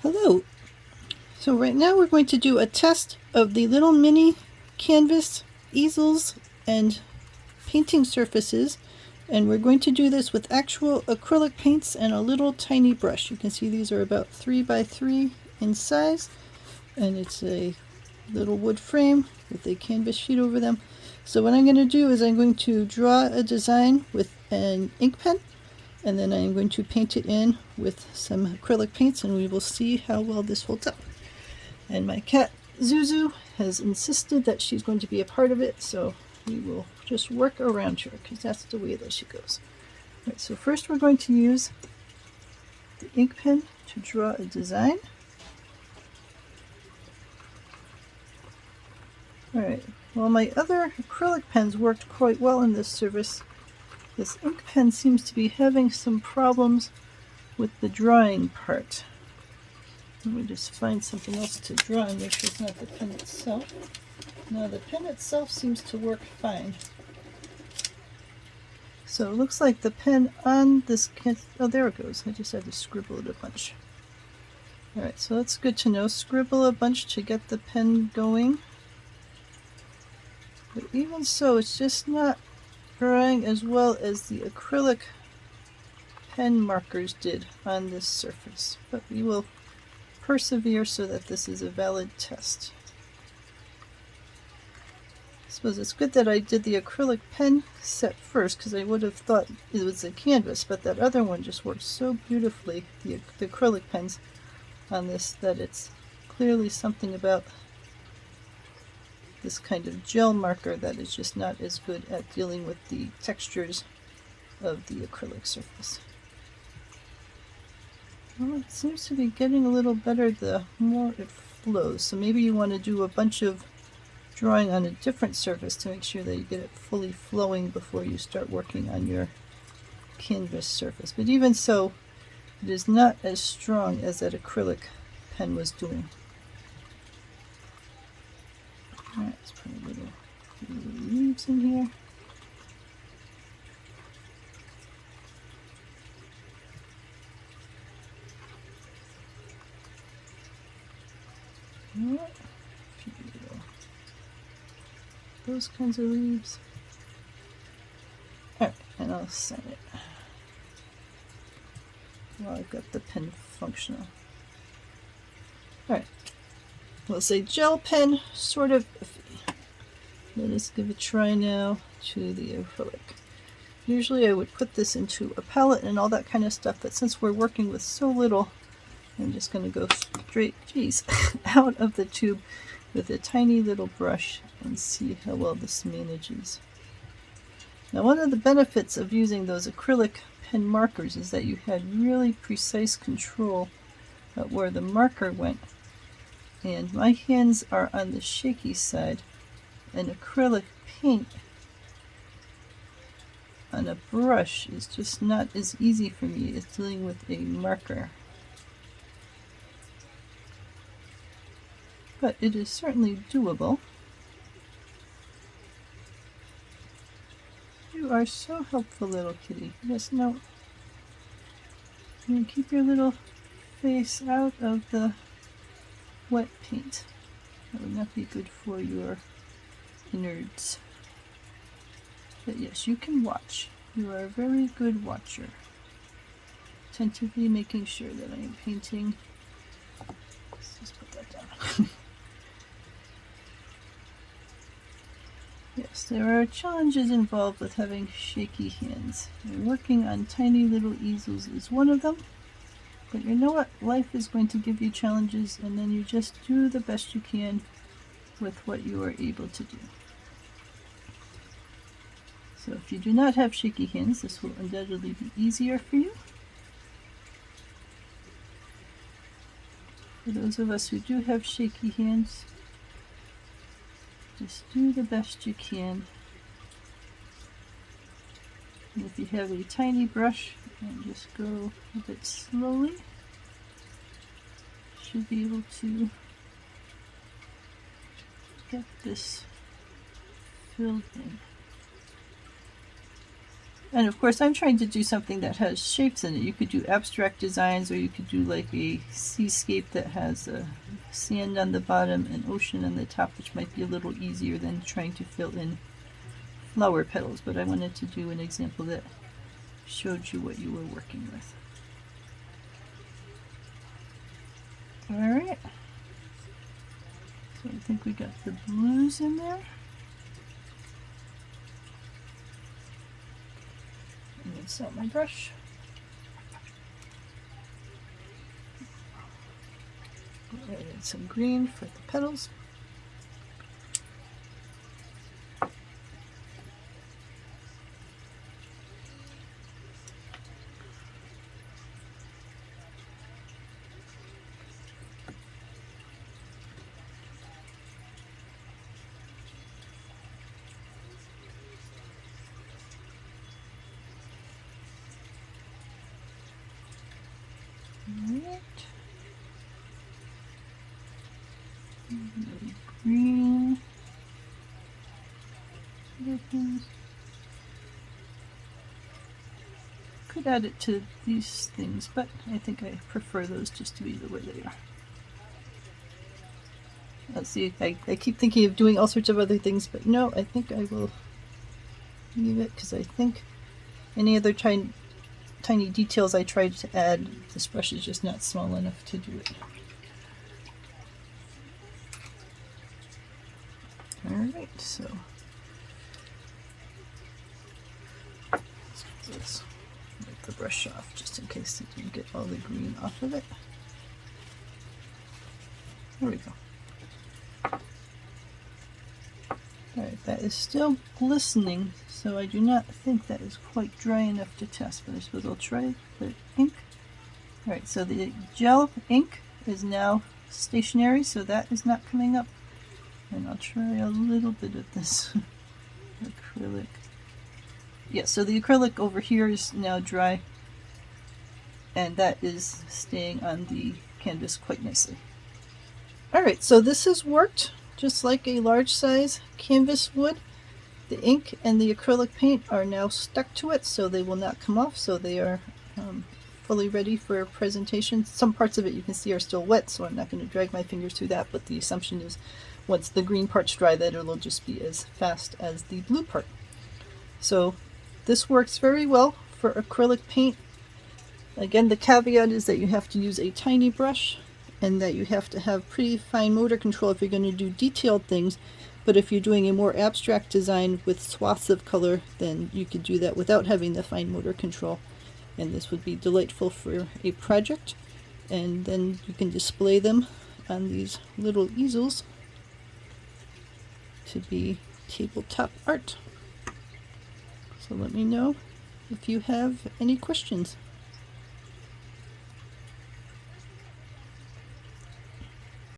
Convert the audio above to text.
Hello. So right now we're going to do a test of the little mini canvas easels and painting surfaces, and we're going to do this with actual acrylic paints and a little tiny brush. You can see these are about 3 by 3 in size, and it's a little wood frame with a canvas sheet over them. So what I'm going to do is I'm going to draw a design with an ink pen, and then I'm going to paint it in with some acrylic paints, and we will see how well this holds up. And my cat Zuzu has insisted that she's going to be a part of it, so we will just work around her because that's the way that she goes. All right, so first we're going to use the ink pen to draw a design. Alright, while my other acrylic pens worked quite well in this service, this ink pen seems to be having some problems with the drawing part. Let me just find something else to draw and make sure it's not the pen itself. Now the pen itself seems to work fine. So it looks like the pen on this oh, there it goes. I just had to scribble it a bunch. Alright, so that's good to know. Scribble a bunch to get the pen going. But even so, it's just not drawing as well as the acrylic pen markers did on this surface. But we will persevere so that this is a valid test. I suppose it's good that I did the acrylic pen set first, because I would have thought it was a canvas, but that other one just works so beautifully, the acrylic pens on this, that it's clearly something about this kind of gel marker that is just not as good at dealing with the textures of the acrylic surface. Well, it seems to be getting a little better the more it flows, so maybe you want to do a bunch of drawing on a different surface to make sure that you get it fully flowing before you start working on your canvas surface. But even so, it is not as strong as that acrylic pen was doing. Alright, let's put a little leaves in here. Alright, those kinds of leaves. Alright, and I'll sign it while I've got the pen functional. Alright, we'll say gel pen, sort of iffy. Let us give a try now to the acrylic. Usually I would put this into a palette and all that kind of stuff, but since we're working with so little, I'm just going to go straight, out of the tube with a tiny little brush and see how well this manages. Now, one of the benefits of using those acrylic pen markers is that you had really precise control of where the marker went. And my hands are on the shaky side, and acrylic paint on a brush is just not as easy for me as dealing with a marker. But it is certainly doable. You are so helpful, little kitty. Yes, no. And keep your little face out of the wet paint. That would not be good for your innards. But yes, you can watch. You are a very good watcher. Attentively making sure that I am painting. Let's just put that down. Yes, there are challenges involved with having shaky hands. And working on tiny little easels is one of them. But you know what? Life is going to give you challenges, and then you just do the best you can with what you are able to do. So if you do not have shaky hands, this will undoubtedly be easier for you. For those of us who do have shaky hands, just do the best you can. And if you have a tiny brush, and just go a bit slowly, should be able to get this filled in. And of course I'm trying to do something that has shapes in it. You could do abstract designs, or you could do like a seascape that has sand on the bottom and ocean on the top, which might be a little easier than trying to fill in flower petals. But I wanted to do an example that showed you what you were working with. Alright, so I think we got the blues in there. And rinse out my brush. Add some green for the petals. Green. Could add it to these things, but I think I prefer those just to be the way they are. Let's see, I keep thinking of doing all sorts of other things, but no, I think I will leave it because I think any other tiny details I tried to add, this brush is just not small enough to do it. Alright, so let's wipe the brush off just in case it didn't get all the green off of it. There we go. Alright, that is still glistening, so I do not think that is quite dry enough to test, but I suppose I'll try the ink. Alright, so the gel ink is now stationary, so that is not coming up. And I'll try a little bit of this acrylic. Yeah, so the acrylic over here is now dry, and that is staying on the canvas quite nicely. Alright, so this has worked just like a large size canvas would. The ink and the acrylic paint are now stuck to it, so they will not come off, so they are fully ready for presentation. Some parts of it you can see are still wet, so I'm not going to drag my fingers through that, but the assumption is once the green part's dry that it'll just be as fast as the blue part. So this works very well for acrylic paint. Again, the caveat is that you have to use a tiny brush and that you have to have pretty fine motor control if you're going to do detailed things. But if you're doing a more abstract design with swaths of color, then you could do that without having the fine motor control. And this would be delightful for a project. And then you can display them on these little easels to be tabletop art. So let me know if you have any questions.